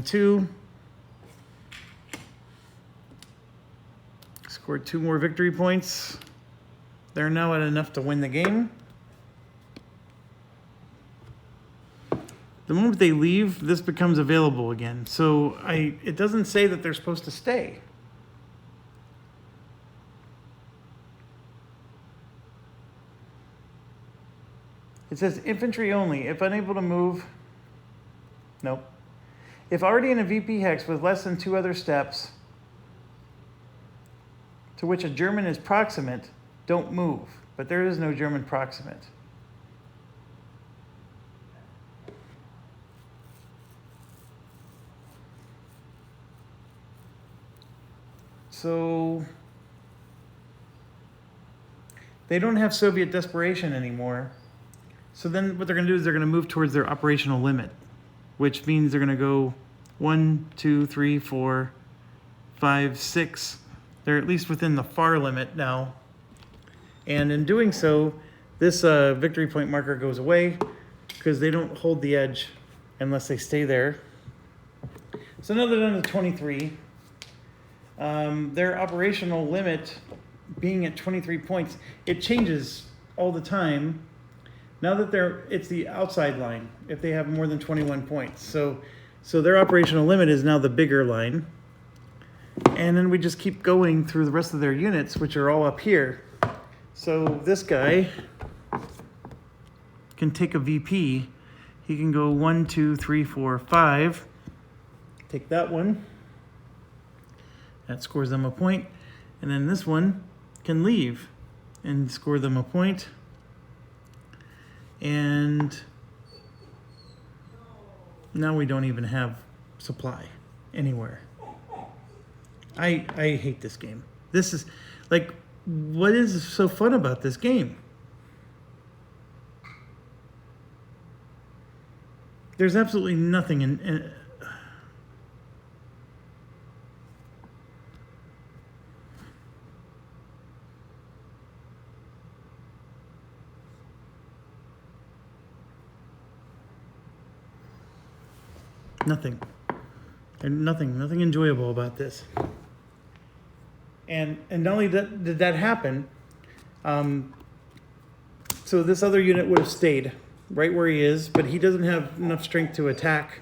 2. Scored 2 more victory points. They're now at enough to win the game. The moment they leave, this becomes available again. So it doesn't say that they're supposed to stay. It says infantry only. If unable to move, nope. If already in a VP hex with less than 2 other steps to which a German is proximate, don't move. But there is no German proximate. So they don't have Soviet desperation anymore. So then what they're going to do is they're going to move towards their operational limit, which means they're going to go 1, 2, 3, 4, 5, 6. They're at least within the far limit now. And in doing so, this victory point marker goes away because they don't hold the edge unless they stay there. So now they're down to 23. Their operational limit being at 23 points, it changes all the time. Now that it's the outside line if they have more than 21 points. So their operational limit is now the bigger line. And then we just keep going through the rest of their units, which are all up here. So this guy can take a VP. He can go 1, 2, 3, 4, 5. Take that one. That scores them a point. And then this one can leave and score them a point. And now we don't even have supply anywhere. I hate this game. This is like, what is so fun about this game? There's absolutely nothing in nothing. And nothing enjoyable about this. And not only did that happen, so this other unit would have stayed right where he is, but he doesn't have enough strength to attack.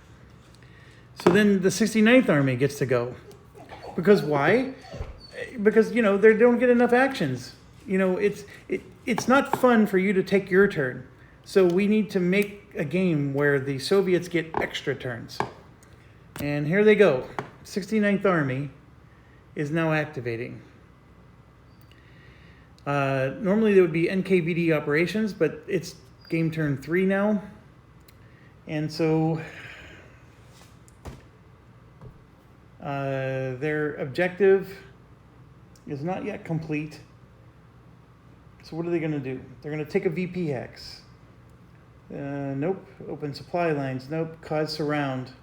So then the 69th Army gets to go. Because why? Because, you know, they don't get enough actions. You know, it's not fun for you to take your turn. So we need to make a game where the Soviets get extra turns. And here they go. 69th Army is now activating. Normally there would be NKVD operations, but it's game turn 3 now. And so their objective is not yet complete. So what are they going to do? They're going to take a VPX. Nope. Open supply lines. Nope. Cause surround.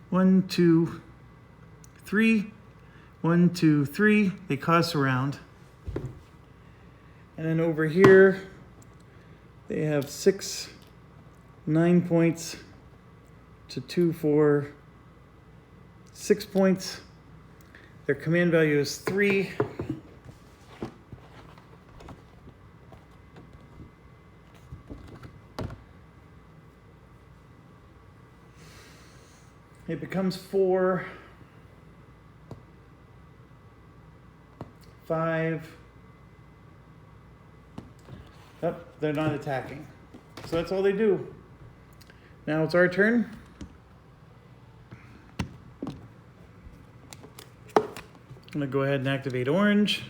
One, two, three. 1, 2, 3. They cause surround. And then over here, they have 6, 9 points to 2, 4, 6 points. Their command value is 3. It becomes 4, 5. Oh, they're not attacking. So that's all they do. Now it's our turn. I'm going to go ahead and activate orange,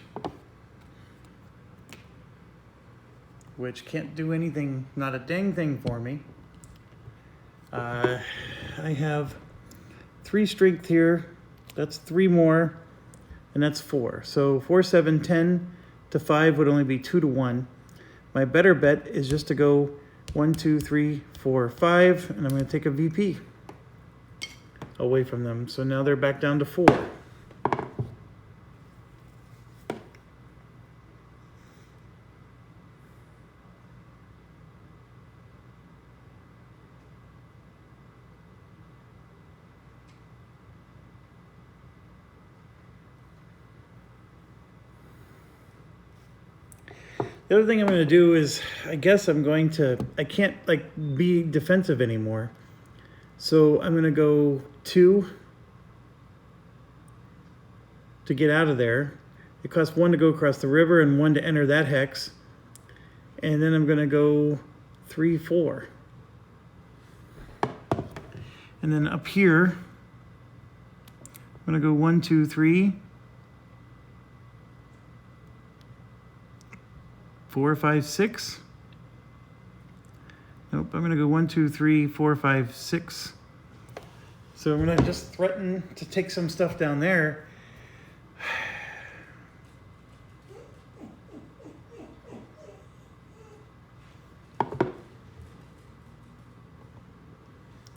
which can't do anything, not a dang thing for me. I have 3 strength here. That's 3 more, and that's 4. So 4, 7, 10 to 5 would only be 2 to 1. My better bet is just to go 1, 2, 3, 4, 5, and I'm going to take a VP away from them. So now they're back down to 4. The other thing I'm going to do is, I guess I can't like be defensive anymore. So I'm going to go 2 to get out of there. It costs 1 to go across the river and 1 to enter that hex. And then I'm going to go 3, 4. And then up here, I'm going to go 1, 2, 3. 4, 5, 6. Nope, I'm going to go 1, 2, 3, 4, 5, 6. So I'm going to just threaten to take some stuff down there.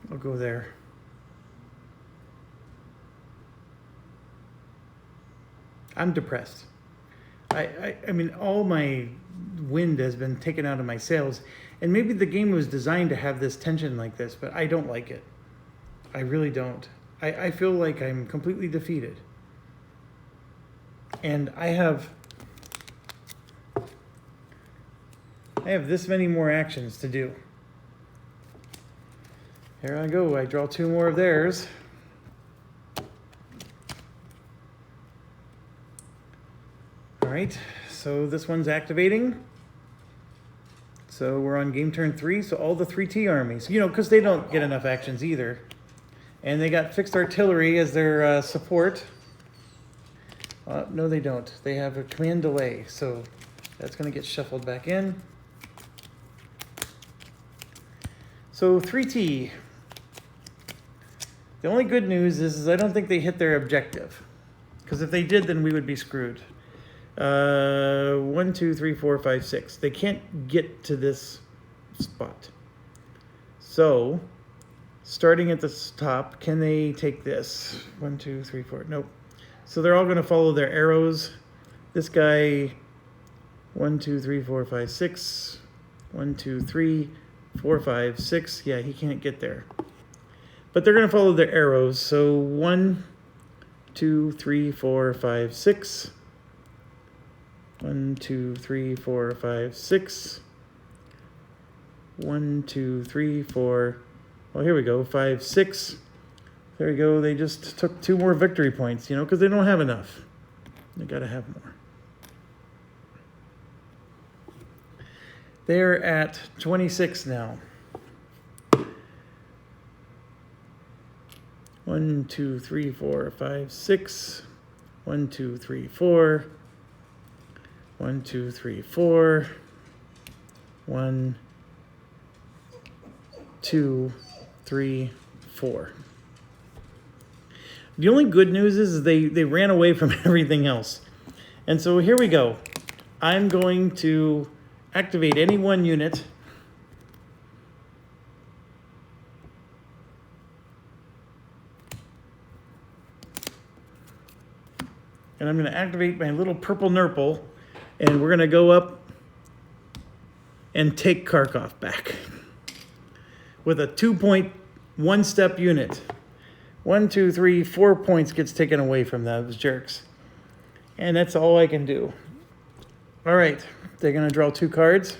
I'll go there. I'm depressed. I mean, all my wind has been taken out of my sails, and maybe the game was designed to have this tension like this, but I don't like it. I really don't. I feel like I'm completely defeated. And I have this many more actions to do. Here I go. I draw 2 more of theirs. All right, so this one's activating. So we're on game turn 3. So all the 3T armies, you know, because they don't get enough actions either. And they got fixed artillery as their support. No, they don't. They have a command delay. So that's going to get shuffled back in. So 3T. The only good news is I don't think they hit their objective. Because if they did, then we would be screwed. 1, 2, 3, 4, 5, 6. They can't get to this spot. So, starting at the top, can they take this? 1, 2, 3, 4. Nope. So they're all going to follow their arrows. This guy, 1, 2, 3, 4, 5, 6. 1, 2, 3, 4, 5, 6. Yeah, he can't get there. But they're going to follow their arrows. So 1, 2, 3, 4, 5, 6. 1, 2, 3, 4, 5, 6. 1, 2, 3, 4. Well, here we go. 5, 6. There we go. They just took 2 more victory points, you know, because they don't have enough. They got to have more. They're at 26 now. 1, 2, 3, 4, 5, 6. 1, 2, 3, 4. 1, 2, 3, 4. 1, 2, 3, 4. The only good news is they ran away from everything else. And so here we go. I'm going to activate any one unit. And I'm going to activate my little purple nurple, and we're going to go up and take Kharkov back with a 2.1 step unit. 1, 2, 3, 4 points gets taken away from those jerks. And that's all I can do. All right, they're going to draw 2 cards.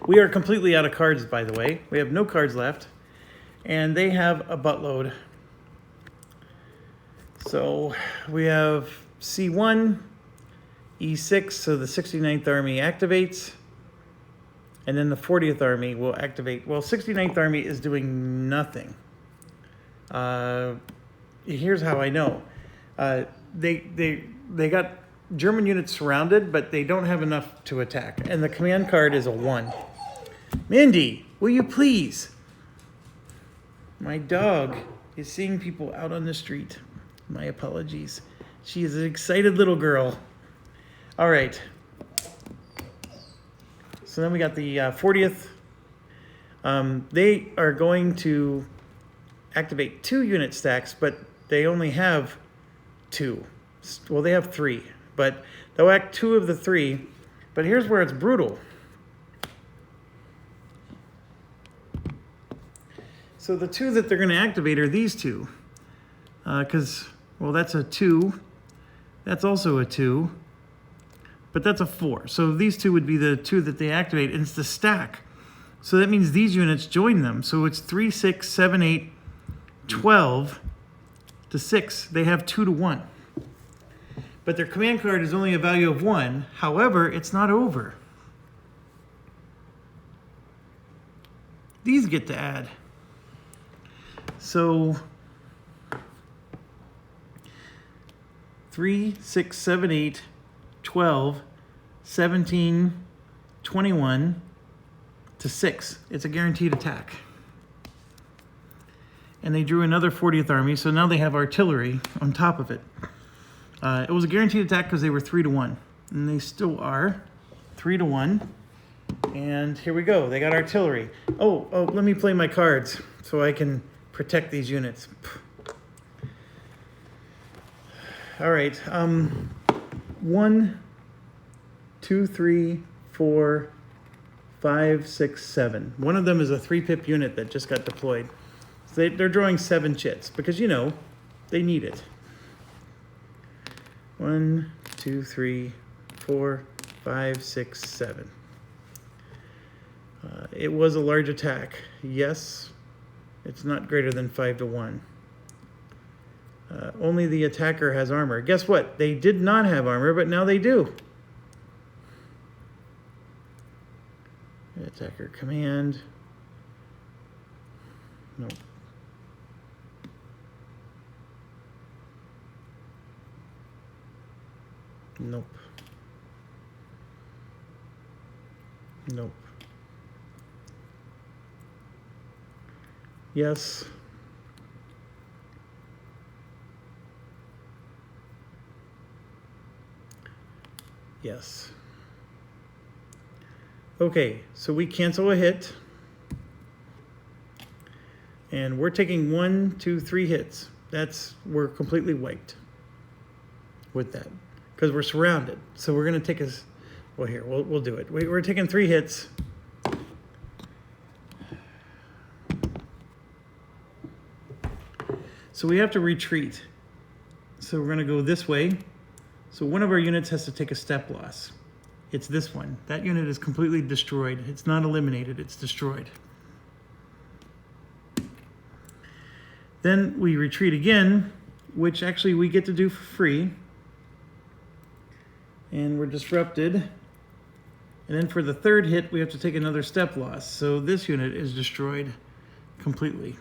We are completely out of cards, by the way. We have no cards left. And they have a buttload. So we have C1, E6, so the 69th Army activates. And then the 40th Army will activate. Well, 69th Army is doing nothing. Here's how I know. They got German units surrounded, but they don't have enough to attack. And the command card is a 1. Mindy, will you please? My dog is seeing people out on the street. My apologies. She is an excited little girl. All right. So then we got the 40th. They are going to activate 2 unit stacks, but they only have 2. Well, they have 3, but they'll act 2 of the 3. But here's where it's brutal. So the 2 that they're going to activate are these 2. Because, well, that's a 2. That's also a 2. But that's a 4. So these 2 would be the 2 that they activate, and it's the stack. So that means these units join them. So it's 3, 6, 7, 8, 12 to 6. They have 2 to 1. But their command card is only a value of 1. However, it's not over. These get to add. So 3, 6, 7, 8, 12, 17, 21 to 6. It's a guaranteed attack. And they drew another 40th Army, so now they have artillery on top of it. It was a guaranteed attack because they were 3 to 1. And they still are 3 to 1. And here we go. They got artillery. Oh, let me play my cards so I can protect these units. All right. 1, 2, 3, 4, 5, 6, 7. One of them is a 3-pip unit that just got deployed. So they're drawing 7 chits because, you know, they need it. 1, 2, 3, 4, 5, 6, 7. It was a large attack. Yes, it's not greater than 5 to 1. Only the attacker has armor. Guess what? They did not have armor, but now they do. Attacker command. Nope. Nope. Nope. Yes. Yes. Okay, so we cancel a hit. And we're taking 1, 2, 3 hits. We're completely wiped with that. Because we're surrounded. So we're going to take well, here, we'll do it. We're taking 3 hits. So we have to retreat. So we're going to go this way. So one of our units has to take a step loss. It's this one. That unit is completely destroyed. It's not eliminated, it's destroyed. Then we retreat again, which actually we get to do for free. And we're disrupted. And then for the third hit, we have to take another step loss. So this unit is destroyed completely.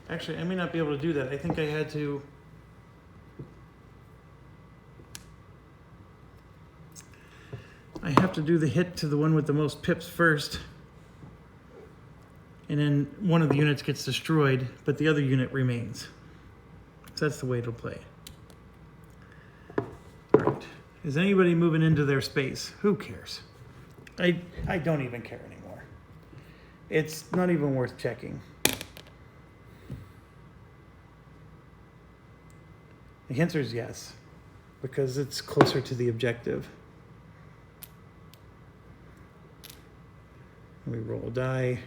Actually, I may not be able to do that. I think I had to... I have to do the hit to the one with the most pips first. And then one of the units gets destroyed, but the other unit remains. So that's the way it'll play. All right. Is anybody moving into their space? Who cares? I don't even care anymore. It's not even worth checking. The answer is yes, because it's closer to the objective. We roll a die.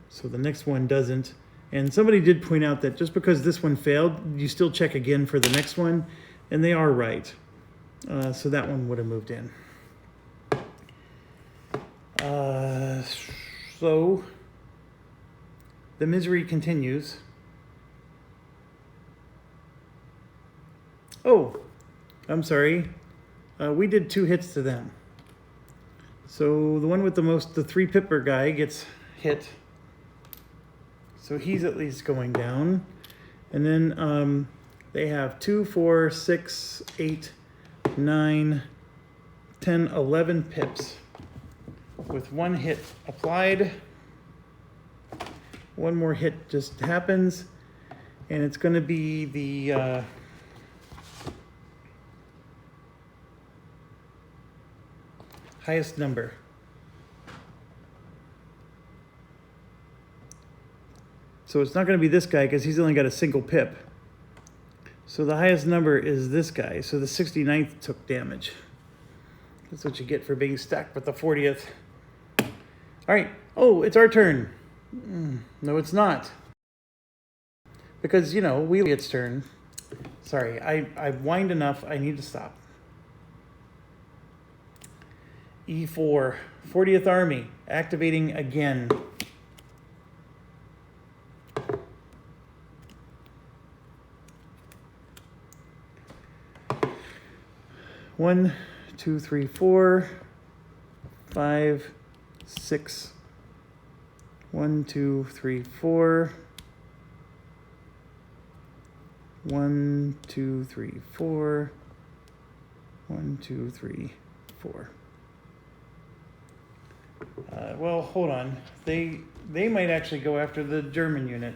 So the next one doesn't. And somebody did point out that just because this one failed, you still check again for the next one, and they are right. So that one would have moved in. So the misery continues. Oh, I'm sorry. We did 2 hits to them. So the one with the 3 pipper guy gets hit. So he's at least going down. And then they have 2, 4, 6, 8, 9, 10, 11 pips with 1 hit applied. One more hit just happens, and it's going to be the highest number. So it's not going to be this guy because he's only got a single pip. So the highest number is this guy. So the 69th took damage. That's what you get for being stacked with the 40th. All right. Oh, it's our turn. No, it's not. Because, you know, Wheelie's turn. Sorry, I whined enough. I need to stop. E4, 40th Army, activating again. One, 2, 3, 4, 5, 6. 1, 2, 3, 4. 1, 2, 3, 4. 1, 2, 3, 4. Well, hold on. They might actually go after the German unit.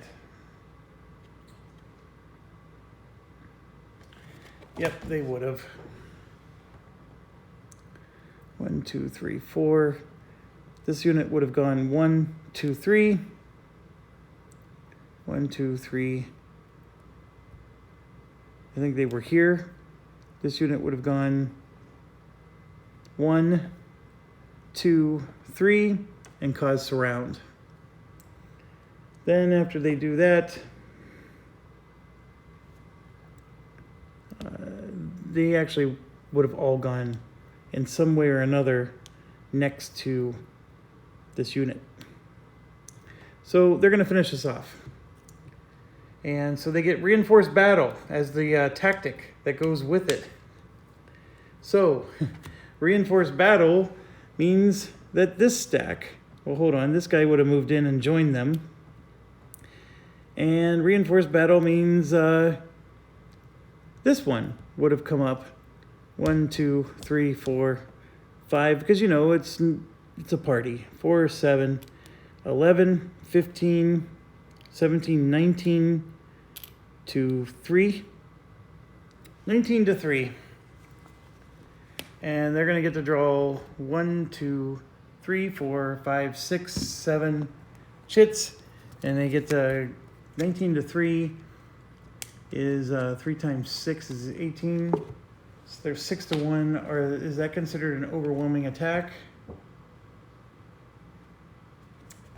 Yep, they would have. 1, 2, 3, 4. This unit would have gone 1, 2, 3. 1, 2, 3. I think they were here. This unit would have gone 1, 2, 3, and cause surround. Then after they do that, they actually would have all gone in some way or another next to this unit. So they're going to finish this off. And so they get reinforced battle as the tactic that goes with it. So reinforced battle means that this stack, well, hold on, this guy would have moved in and joined them. And reinforced battle means this one would have come up. 1, 2, 3, 4, 5, because you know it's a party. 4, 7, 11, 15, 17, 19 to 3. 19 to 3. And they're going to get to draw 1, 2, 3, 4, 5, 6, 7 chits. And they get to 19 to 3 is 3 times 6 is 18. So they're 6 to 1. Or is that considered an overwhelming attack?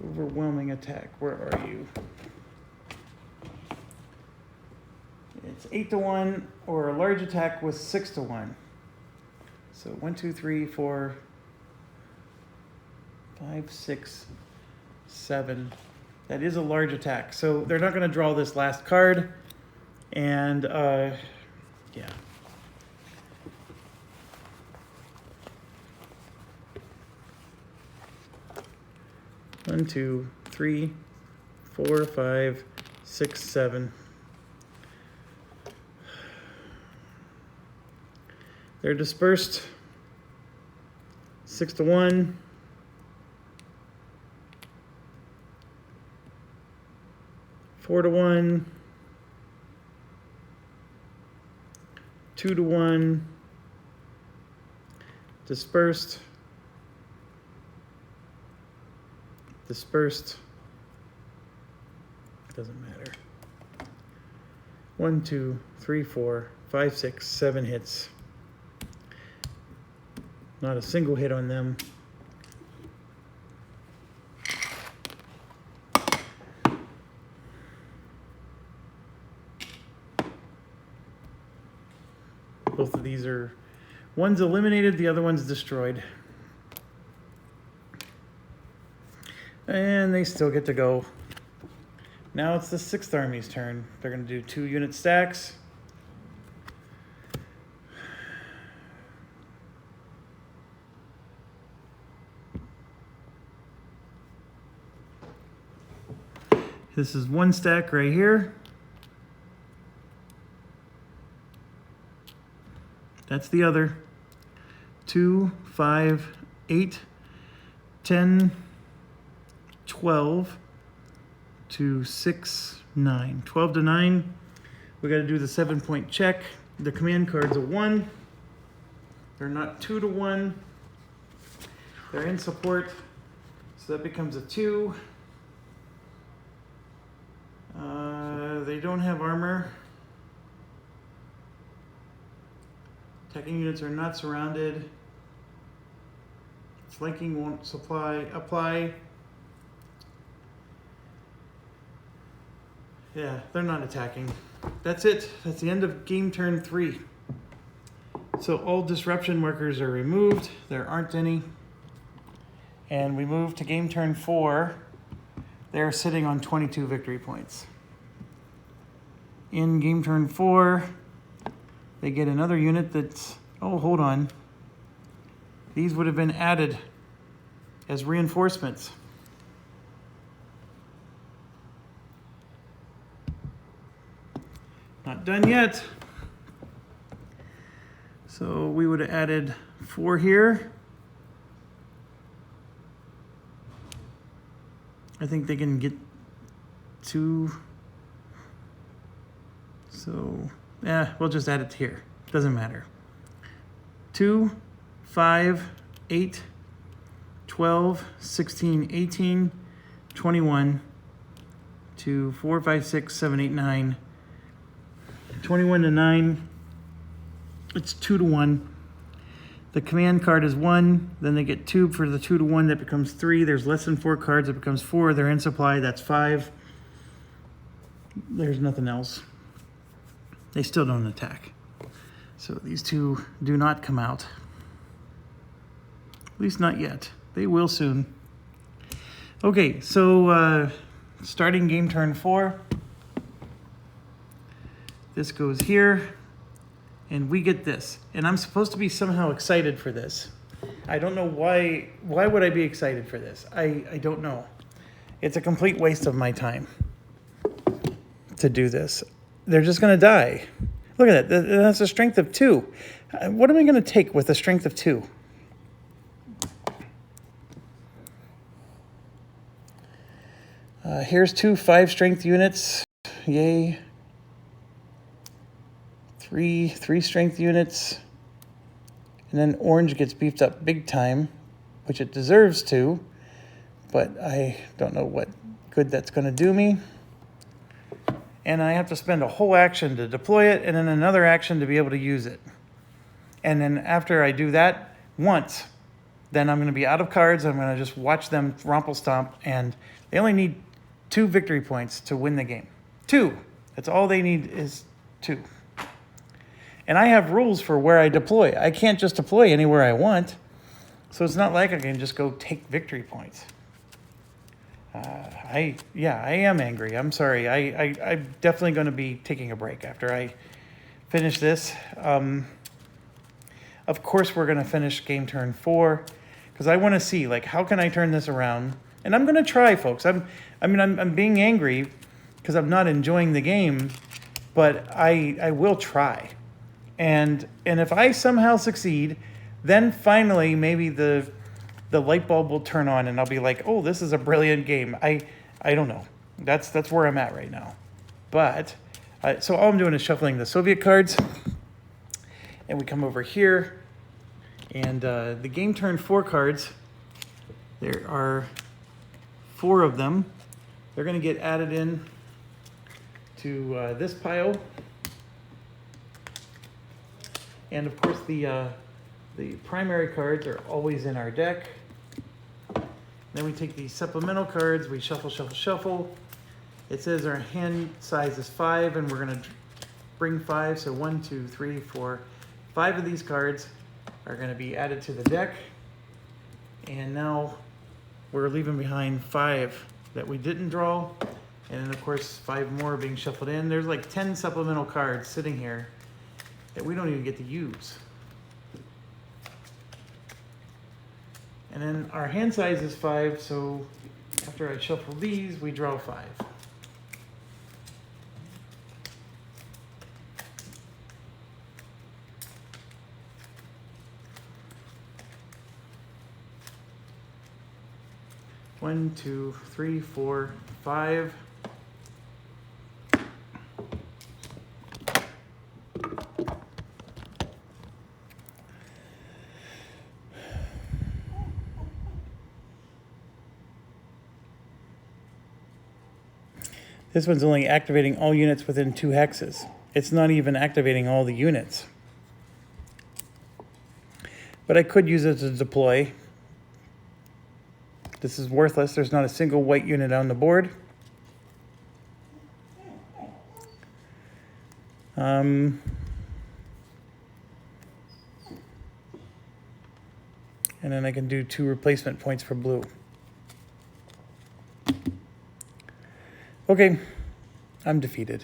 Overwhelming attack. Where are you? It's 8-1, or a large attack with 6-1. So 1, 2, 3, 4, 5, 6, 7. That is a large attack. So they're not going to draw this last card. And, yeah. One, 2, 3, 4, 5, 6, 7. They're dispersed 6-1. 4-1. 2-1. Dispersed. Dispersed. Doesn't matter. 1, 2, 3, 4, 5, 6, 7 hits. Not a single hit on them. Both of these are, one's eliminated, the other one's destroyed. And they still get to go. Now it's the 6th Army's turn. They're going to do 2 unit stacks. This is 1 stack right here. That's the other. 2, 5, 8, 10, 12 to 6, 9. 12 to 9. We got to do the 7-point check. The command card's a 1. They're not 2-1. They're in support, so that becomes a 2. They don't have armor. Attacking units are not surrounded. Flanking won't apply. Yeah, they're not attacking. That's it. That's the end of game turn 3. So all disruption markers are removed. There aren't any. And we move to game turn 4. They're sitting on 22 victory points. In game turn 4, they get another unit that's, oh, hold on. These would have been added as reinforcements. Not done yet. So we would have added 4 here. I think they can get 2. So, we'll just add it here. Doesn't matter. 2, 5, 8, 12, 16, 18, 21, 2, 4, 5, 6, 7, 8, 9. 21 to 9. It's 2-1. The command card is 1. Then they get 2 for the 2-1. That becomes 3. There's less than 4 cards. It becomes 4. They're in supply. That's 5. There's nothing else. They still don't attack. So these 2 do not come out. At least not yet. They will soon. Okay, so starting game turn 4. This goes here, and we get this. And I'm supposed to be somehow excited for this. I don't know why. Why would I be excited for this? I don't know. It's a complete waste of my time to do this. They're just going to die. Look at that. That's a strength of 2. What am I going to take with a strength of 2? Here's 2 5-strength units. Yay. 3 3-strength units. And then orange gets beefed up big time, which it deserves to. But I don't know what good that's going to do me. And I have to spend a whole action to deploy it, and then another action to be able to use it. And then after I do that once, then I'm going to be out of cards. I'm going to just watch them rumple stomp, and they only need 2 victory points to win the game. 2. That's all they need is 2. And I have rules for where I deploy. I can't just deploy anywhere I want. So it's not like I can just go take victory points. I am angry. I'm sorry. I'm definitely going to be taking a break after I finish this. Of course, we're going to finish game turn 4 because I want to see, like, how can I turn this around? And I'm going to try, folks. I'm being angry because I'm not enjoying the game, but I will try. And if I somehow succeed, then finally maybe the light bulb will turn on and I'll be like, oh, this is a brilliant game. I don't know. That's where I'm at right now. But so all I'm doing is shuffling the Soviet cards, and we come over here, and the game turn 4 cards, there are 4 of them. They're going to get added in to this pile. And of course the primary cards are always in our deck. Then we take these supplemental cards, we shuffle, shuffle, shuffle. It says our hand size is 5, and we're going to bring 5. So 1, 2, 3, 4, 5 of these cards are going to be added to the deck. And now we're leaving behind 5 that we didn't draw. And then of course 5 more are being shuffled in. There's like 10 supplemental cards sitting here that we don't even get to use. And then our hand size is 5, so after I shuffle these, we draw 5. One, 2, 3, 4, 5. This one's only activating all units within 2 hexes. It's not even activating all the units. But I could use it to deploy. This is worthless. There's not a single white unit on the board. And then I can do 2 replacement points for blue. Okay, I'm defeated.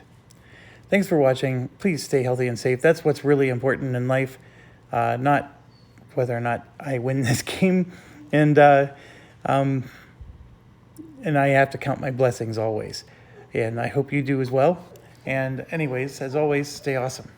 Thanks for watching. Please stay healthy and safe. That's what's really important in life, not whether or not I win this game. And I have to count my blessings always. And I hope you do as well. And anyways, as always, stay awesome.